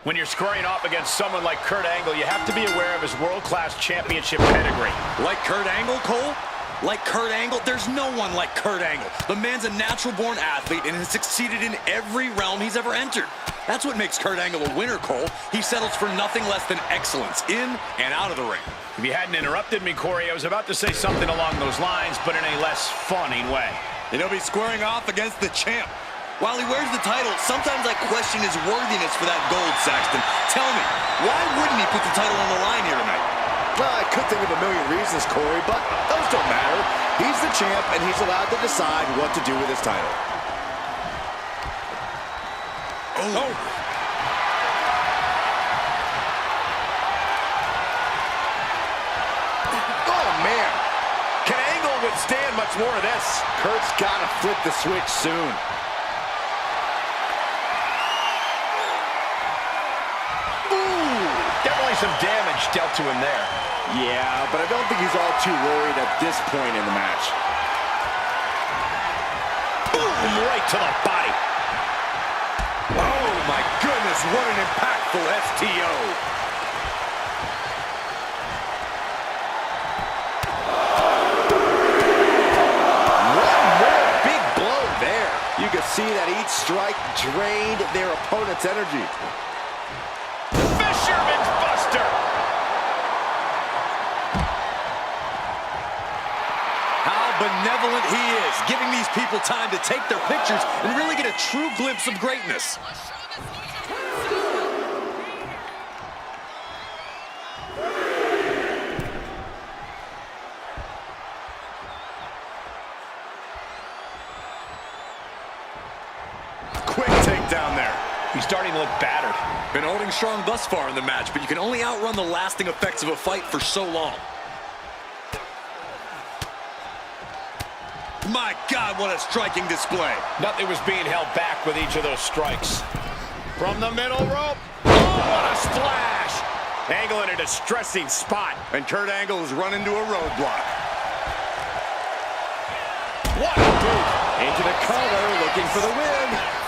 When you're squaring off against someone like Kurt Angle, you have to be aware of his world-class championship pedigree. Like Kurt Angle, Cole? Like Kurt Angle? There's no one like Kurt Angle. The man's a natural-born athlete and has succeeded in every realm he's ever entered. That's what makes Kurt Angle a winner, Cole. He settles for nothing less than excellence in and out of the ring. If you hadn't interrupted me, Corey, I was about to say something along those lines, but in a less funny way. And he'll be squaring off against the champ. While he wears the title, sometimes I question his worthiness for that gold, Saxton. Tell me, why wouldn't he put the title on the line here tonight? Well, I could think of a million reasons, Corey, but those don't matter. He's the champ, and he's allowed to decide what to do with his title. Oh. Oh, man. Can Angle withstand much more of this? Kurt's got to flip the switch soon. Some damage dealt to him there. Yeah, but I don't think he's all too worried at this point in the match. Boom, right to the body. Oh, my goodness, what an impactful STO. One more big blow there. You can see that each strike drained their opponent's energy. Fisherman's Buster. How benevolent he is, giving these people time to take their pictures and really get a true glimpse of greatness. Quick takedown there. He's starting to look battered. Been holding strong thus far in the match, but you can only outrun the lasting effects of a fight for so long. My God, what a striking display. Nothing was being held back with each of those strikes. From the middle rope. Oh, what a splash. Angle in a distressing spot. And Kurt Angle has run into a roadblock. What a boot. Into the collar, looking for the win.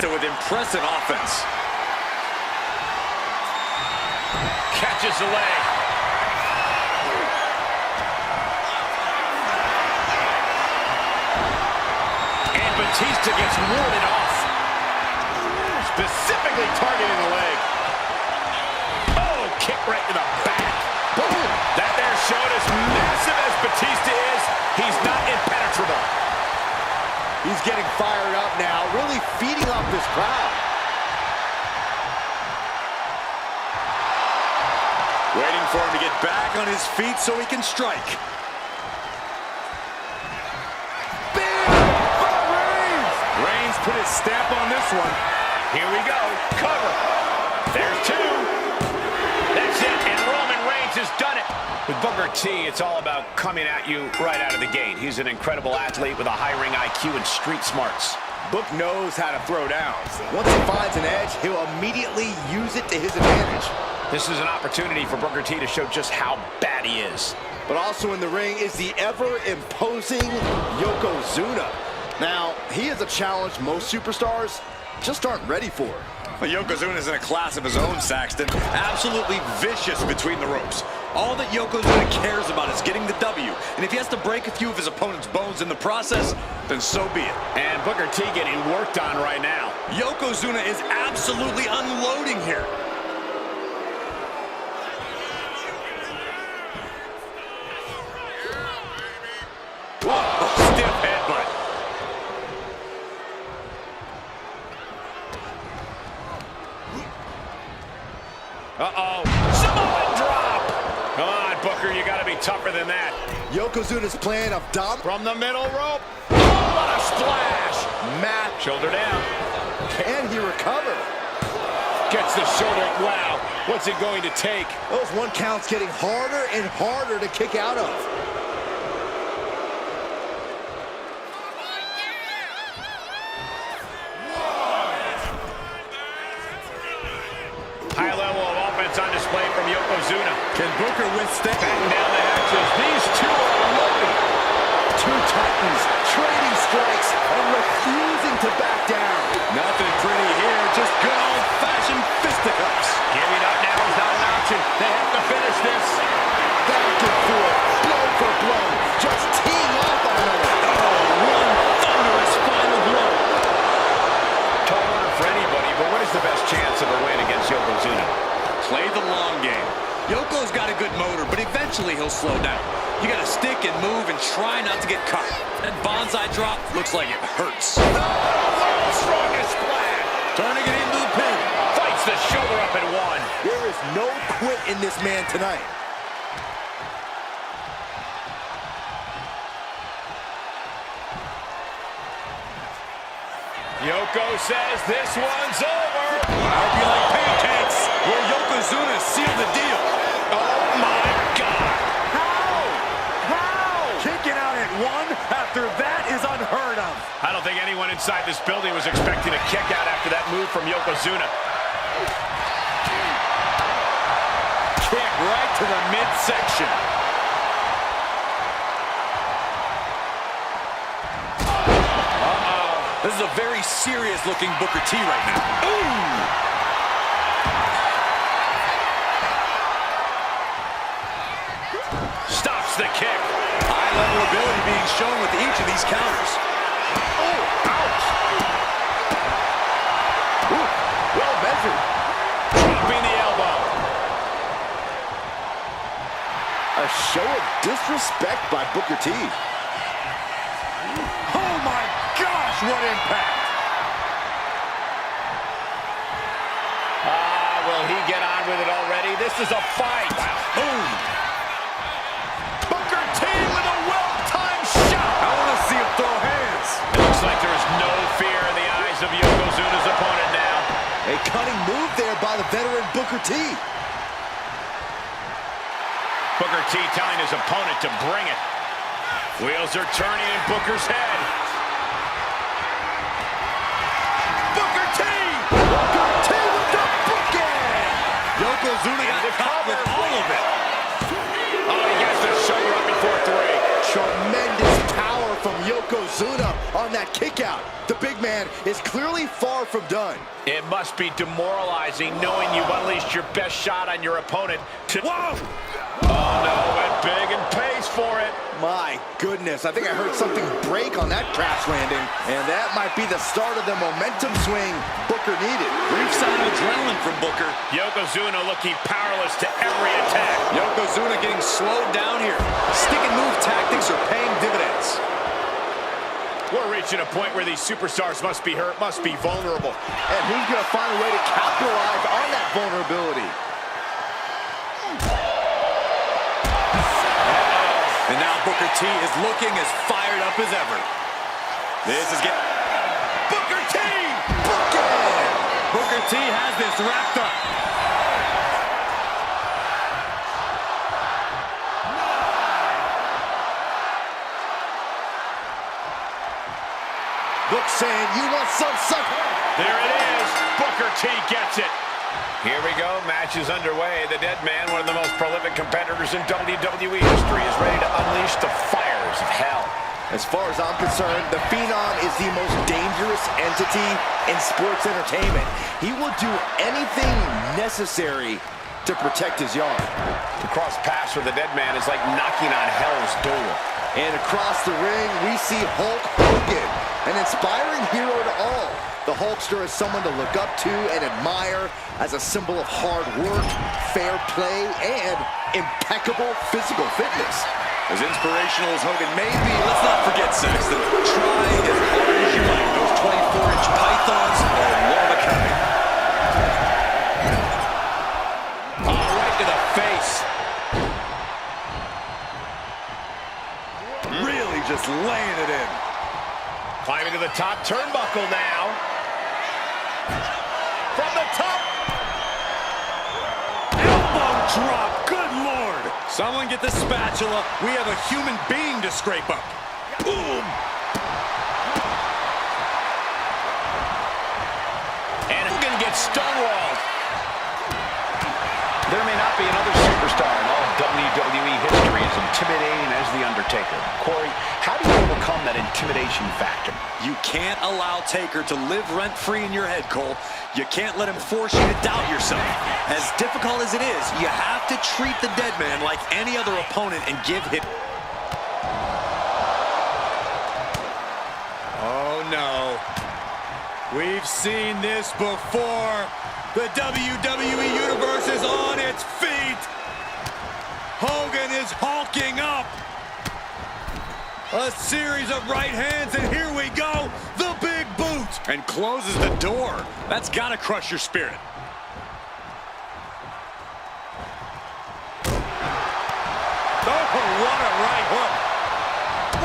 with impressive offense. Catches the leg. And Batista gets warded off. Specifically targeting the leg. Oh, kick right to the back. Boom. That there showed as massive as Batista is, he's not impenetrable. He's getting fired up now, really feeding off this crowd. Waiting for him to get back on his feet so he can strike. Reigns put his stamp on this one. Here we go. Cover. There's two. That's it. And Roman Reigns has done it. With Booker T, it's all about coming at you right out of the gate. He's an incredible athlete with a high ring IQ and street smarts. Book knows how to throw down. Once he finds an edge, he'll immediately use it to his advantage. This is an opportunity for Booker T to show just how bad he is. But also in the ring is the ever-imposing Yokozuna. Now, he is a challenge most superstars just aren't ready for. Well, Yokozuna's in a class of his own, Saxton. Absolutely vicious between the ropes. All that Yokozuna cares about is getting the W. And if he has to break a few of his opponent's bones in the process, then so be it. And Booker T getting worked on right now. Yokozuna is absolutely unloading here. Whoa, stiff headbutt. Uh-oh. Samoan drop. Come on, Booker, you got to be tougher than that. Yokozuna's plan of dom From the middle rope. Oh, what a splash. Matt. Shoulder down. Can he recover? Gets the shoulder. Wow. What's it going to take? Those one counts getting harder and harder to kick out of. High level of offense on display from Yokozuna. Can Booker withstand? Batten down the hatches. These two are unloading. Two titans trading strikes and refusing to back down. Nothing pretty here, just good old-fashioned fisticuffs. Giving up now is not an option. They have to finish this. Back and forth, blow for blow, just teeing off on another. Oh, one thunderous final blow. Tall order for anybody, but what is the best chance of a win against Yokozuna? Play the long game. Yoko's got a good motor, but eventually he'll slow down. You gotta stick and move and try not to get caught. That bonsai drop looks like it hurts. Oh, world's strongest splash. Turning it into the pin. Fights the shoulder up and one. There is no quit in this man tonight. Yoko says this one's over. I hope you like pancakes. Will Yokozuna seal the deal? Oh, my God. How? Kicking out at one after that is unheard of. I don't think anyone inside this building was expecting a kick out after that move from Yokozuna. Kick right to the midsection. This is a very serious-looking Booker T right now. Ooh! Stops the kick. High-level ability being shown with each of these counters. Oh, ouch. Ooh, well measured. Dropping the elbow. A show of disrespect by Booker T. Oh, my gosh, what impact! Will he get on with it already? This is a fight. Boom! Booker T with a well-timed shot. I want to see him throw hands. It looks like there is no fear in the eyes of Yokozuna's opponent now. A cunning move there by the veteran Booker T. Booker T telling his opponent to bring it. Wheels are turning in Booker's head. Booker T! Booker T with the bookend! Yokozuna got caught with all of it. Oh, he gets the shoulder up before three. Tremendous power from Yokozuna on that kick out. The big man is clearly far from done. It must be demoralizing knowing you've unleashed your best shot on your opponent to... Whoa! Oh, no, went big and pays for it. My goodness, I think I heard something break on that crash landing, and that might be the start of the momentum swing Booker needed. Brief sign of adrenaline from Booker. Yokozuna looking powerless to every attack. Yokozuna getting slowed down here. Stick and move tactics are paying dividends. We're reaching a point where these superstars must be hurt, must be vulnerable. And who's going to find a way to capitalize on that vulnerability? And now Booker T is looking as fired up as ever. This is getting... Booker T! Booker T has this wrapped up. Book saying, you want some sucker? There it is. Booker T gets it. Here we go. Match is underway. The Dead Man, one of the most prolific competitors in WWE history, is ready to unleash the fires of hell. As far as I'm concerned, the Phenom is the most dangerous entity in sports entertainment. He will do anything necessary to protect his yard. To cross paths with the Dead Man is like knocking on hell's door. And across the ring, we see Hulk Hogan, an inspiring hero to all. The Hulkster is someone to look up to and admire as a symbol of hard work, fair play, and impeccable physical fitness. As inspirational as Hogan may be, let's not forget, Saxton, try as hard as you might, those 24-inch pythons are one of a kind. Oh, right to the face. Really just laying it in. Climbing to the top turnbuckle now. From the top. Elbow drop, good Lord. Someone get the spatula. We have a human being to scrape up. Boom. And Hogan gets stonewalled. There may not be another superstar in all WWE history as intimidating as The Undertaker. Corey, how do you overcome that intimidation factor? You can't allow Taker to live rent-free in your head, Cole. You can't let him force you to doubt yourself. As difficult as it is, you have to treat the Dead Man like any other opponent and give him... Oh, no. We've seen this before. The WWE Universe is on its feet. Hogan is hulking up. A series of right hands, and here we go. The big boot. And closes the door. That's got to crush your spirit. Oh, what a right hook.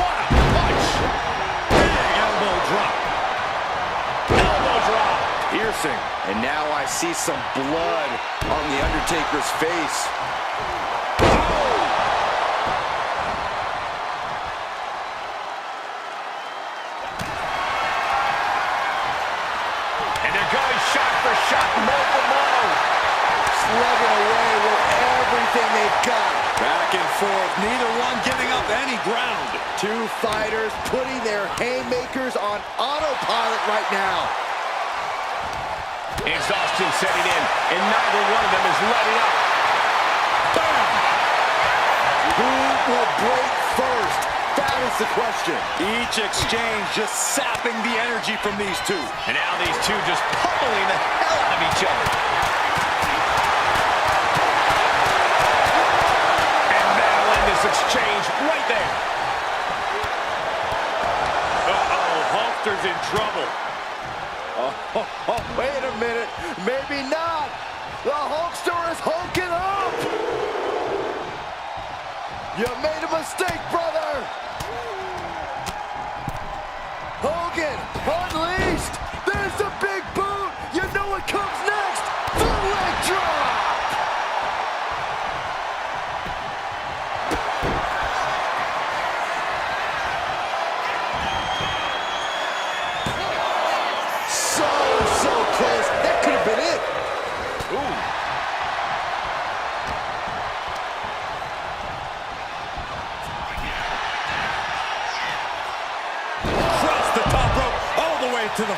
What a punch. Big elbow drop. Elbow drop. Piercing. And now I see some blood on the Undertaker's face. And they're going shot for shot, blow for blow. Slugging away with everything they've got. Back and forth, neither one giving up any ground. Two fighters putting their haymakers on autopilot right now. Exhaustion setting in, and neither one of them is letting up. Bam! Who will break first? That is the question. Each exchange just sapping the energy from these two. And now these two just pummeling the hell out of each other. And that'll end this exchange right there. Uh-oh, Hulkster's in trouble. Oh, wait a minute. Maybe not. The Hulkster is hulking up. You made a mistake, brother. Hogan unleashed. There's the big boot. You know what comes next. The leg drop. So close. That could have been it. Ooh.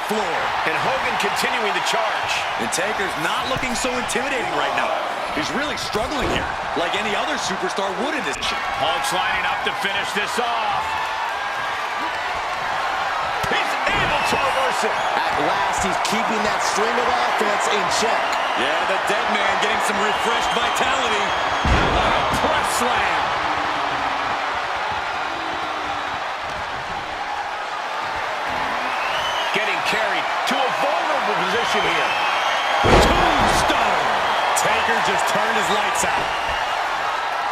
floor. And Hogan continuing the charge. And Taker's not looking so intimidating right now. He's really struggling here, like any other superstar would in this. Hulk's lining up to finish this off. He's able to reverse it. At last, he's keeping that string of offense in check. Yeah, the dead man getting some refreshed vitality. Press slam. Getting carried to a vulnerable position here. Tombstone. Taker just turned his lights out.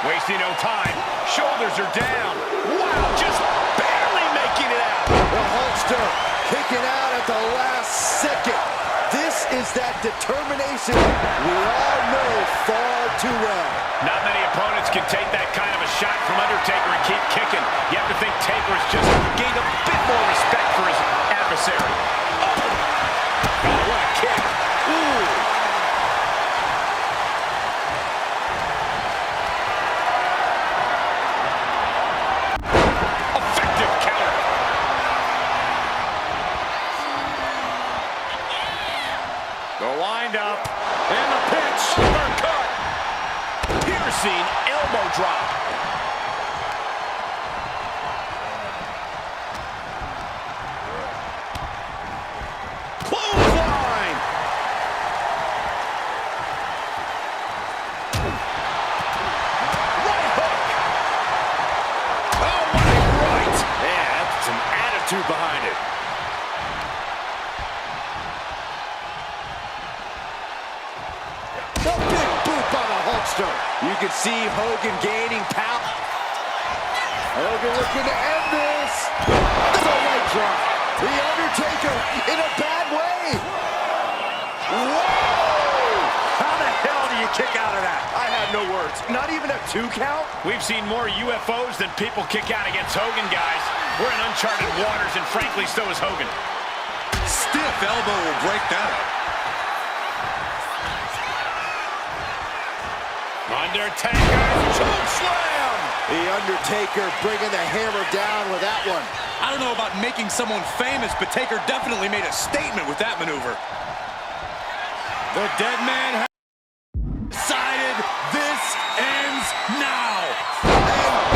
Wasting no time. Shoulders are down. Wow, just barely making it out. The Hulkster kicking out at the last second. This is that determination we all know far too well. Not many opponents can take that kind of a shot from Undertaker and keep kicking. You have to think Taker's just gained a bit more respect for his adversary. Oh, what a kick. Ooh. Effective counter. The wind up. And the pitch. Uppercut. Piercing elbow drop. Clothesline. Right hook. Oh, what a right. Yeah, that's some attitude behind it. The big boot by the Hulkster. You can see Hogan gaining power. Hogan looking to end this. There's a leg drop. The Undertaker in a bad way. Whoa! How the hell do you kick out of that? I have no words. Not even a 2 count? We've seen more UFOs than people kick out against Hogan, guys. We're in uncharted waters, and frankly, so is Hogan. Stiff elbow will break that up. Undertaker, choke slam! The Undertaker bringing the hammer down with that one. I don't know about making someone famous, but Taker definitely made a statement with that maneuver. The dead man has decided this ends now. And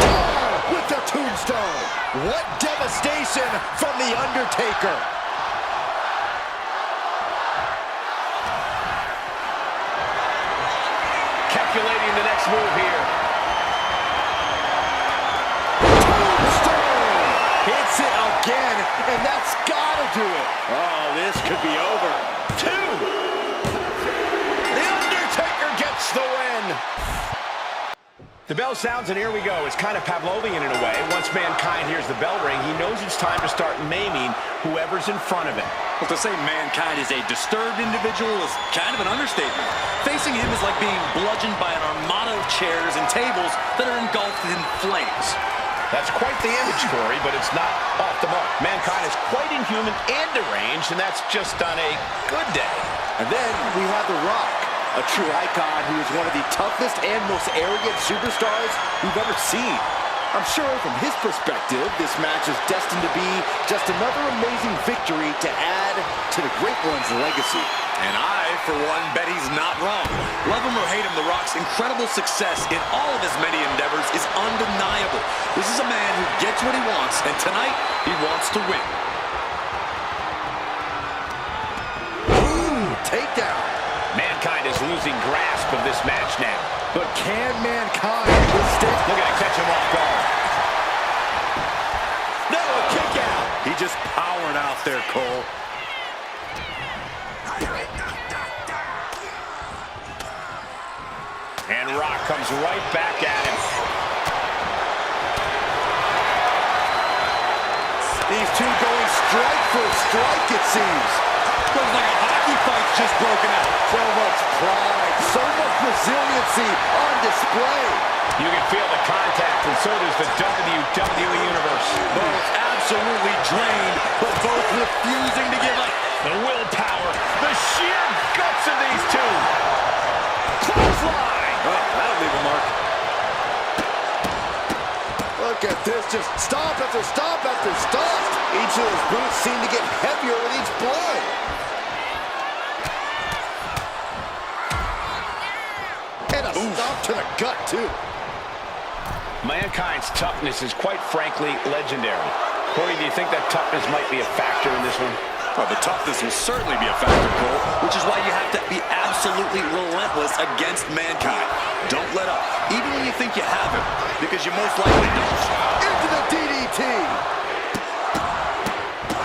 down with the tombstone. What devastation from the Undertaker. Calculating the next move here. Tombstone hits it again, and that's gotta do it. Oh, this could be over. 2. The Undertaker gets the win. The bell sounds, and here we go. It's kind of Pavlovian in a way. Once Mankind hears the bell ring, he knows it's time to start maiming whoever's in front of him. Well, to say Mankind is a disturbed individual is kind of an understatement. Facing him is like being bludgeoned by an armada of chairs and tables that are engulfed in flames. That's quite the image, Corey, but it's not off the mark. Mankind is quite inhuman and deranged, and that's just on a good day. And then we have The Rock, a true icon who is one of the toughest and most arrogant superstars we've ever seen. I'm sure from his perspective, this match is destined to be just another amazing victory to add to the Great One's legacy. And I, for one, bet he's not wrong. Love him or hate him, The Rock's incredible success in all of his many endeavors is undeniable. This is a man who gets what he wants, and tonight, he wants to win. Ooh, takedown. Mankind is losing grasp of this match now. But can Mankind withstand? Look at it, catch him off guard. No, a kick out. He just powered out there, Cole. And Rock comes right back at him. These two going strike for strike, it seems. Looks like a hockey fight's just broken out. So much pride, so much resiliency on display. You can feel the contact, and so does the WWE Universe. Both absolutely drained, but both refusing to give up. The willpower, the sheer guts of these two. Clothesline. Oh, that'll leave a mark. Look Look at this, just stop after stop after stop. Each of those boots seem to get heavier with each blow. And a stop to the gut, too. Mankind's toughness is quite frankly legendary. Corey, do you think that toughness might be a factor in this one? Well, the toughness will certainly be a factor, Cole, which is why you have to be absolutely relentless against Mankind. Don't let up, even when you think you have him, because you most likely don't. Into the DDT.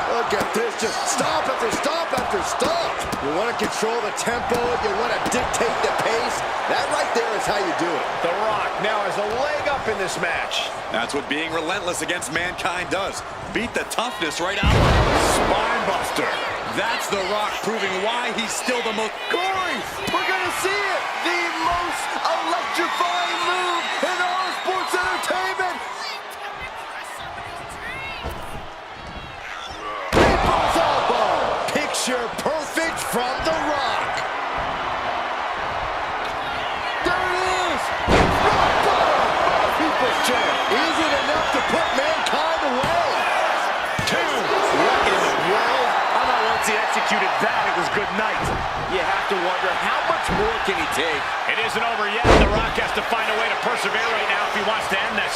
Look at this, just stop after stop after stop. You want to control the tempo, you want to dictate the pace. That right there is how you do it. The Rock now has a leg up in this match. That's what being relentless against Mankind does. Beat the toughness right out of him. Spine buster. That's The Rock proving why he's still the most... Corey, we're going to see it. The most electrifying move in all sports entertainment. People's elbow. Picture perfect from The Rock. There it is. Rock bottom. People's champ. Is it enough to put Mankind away? What in the world? I thought once he executed that, it was good night. You have to wonder, how much more can he take? It isn't over yet. The Rock has to find a way to persevere right now if he wants to end this.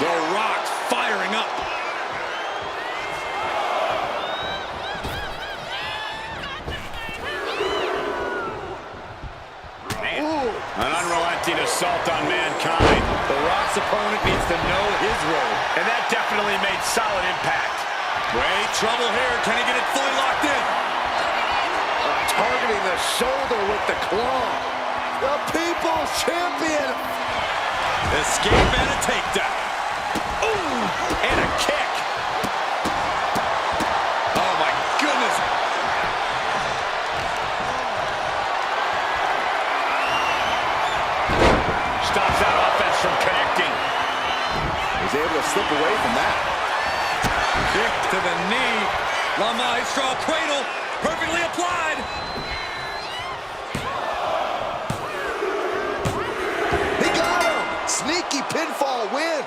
The Rock firing up. An unrelenting assault on Mankind. The Rock's opponent needs to know his role, and that definitely made solid impact. Great trouble here. Can he get it fully locked in? Targeting the shoulder with the claw. The People's Champion. Escape and a takedown. Ooh, and a kick. Oh, my goodness. Stops that offense from connecting. He's able to slip away from that. Kick to the knee. La Maestro cradle. Perfectly applied. He got him. Sneaky pinfall win.